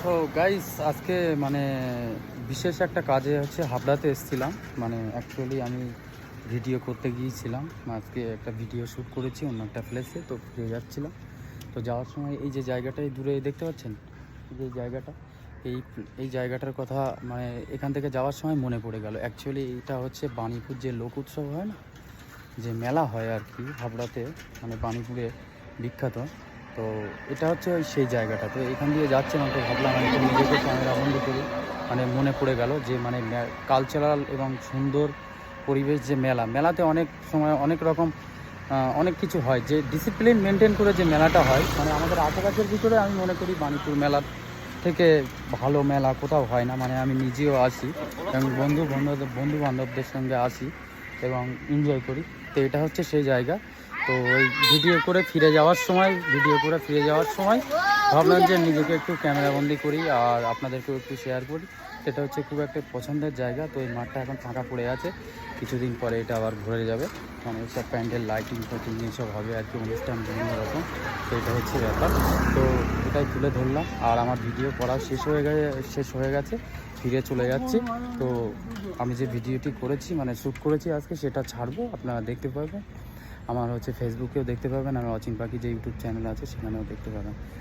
তো গাইস আজকে মানে বিশেষ একটা কাজে হাবড়াতে এসেছিলাম। অ্যাকচুয়ালি আমি ভিডিও করতে গিয়েছিলাম। আজকে একটা ভিডিও শ্যুট করেছি অন্য একটা প্লেসে, তো ফিরে যাচ্ছিলাম। তো যাওয়ার সময় এই যে জায়গাটাই দূরে দেখতে পাচ্ছেন, এই যে জায়গাটা, এই এই জায়গাটার কথা এখান থেকে যাওয়ার সময় মনে পড়ে গেল। অ্যাকচুয়ালি এটা হচ্ছে বাণীপুর যে লোক উৎসব হয় না, যে মেলা হয় আর কি হাবড়াতে, বাণীপুরে বিখ্যাত। তো এটা হচ্ছে ওই সেই জায়গাটা। তো এখান দিয়ে যাচ্ছিলাম, তো ভাবলাম আমি একটু নিজেকে ক্যামেরা বন্দি করি। মনে পড়ে গেল যে কালচারাল এবং সুন্দর পরিবেশ, যে মেলাতে অনেক সময় অনেক রকম অনেক কিছু হয়, যে ডিসিপ্লিন মেনটেন করে যে মেলাটা হয়, আমাদের আশেপাশের ভিতরে আমি মনে করি বাণীপুর মেলার থেকে ভালো মেলা কোথাও হয় না। আমি নিজেও আসি এবং বন্ধু বান্ধবদের সঙ্গে আসি এবং এনজয় করি। তো এটা হচ্ছে সেই জায়গা। তো ওই ভিডিও করে ফিরে যাওয়ার সময় ভাবলাম যে নিজেকে একটু ক্যামেরাবন্দি করি আর আপনাদেরকেও একটু শেয়ার করি। সেটা হচ্ছে খুব একটা পছন্দের জায়গা। তো এই মাঠটা এখন ফাঁকা পড়ে আছে, কিছুদিন পরে এটা আবার ভরে যাবে। সব প্যান্ডেল লাইটিং ফাইটিং এইসব হবে আর কি, অনুষ্ঠান বিভিন্ন রকম। তো এটা হচ্ছে ব্যাপার। তো এটাই তুলে ধরলাম। আর আমার ভিডিও করা শেষ হয়ে গেছে, ফিরে চলে যাচ্ছি। তো আমি যে ভিডিওটি করেছি শ্যুট করেছি আজকে, সেটা ছাড়বো, আপনারা দেখতে পাবেন। আমার ফেসবুকেও দেখতে পাবেন, আমার অচিন পাখি যে ইউটিউব চ্যানেল আছে সেখানেও দেখতে পাবেন।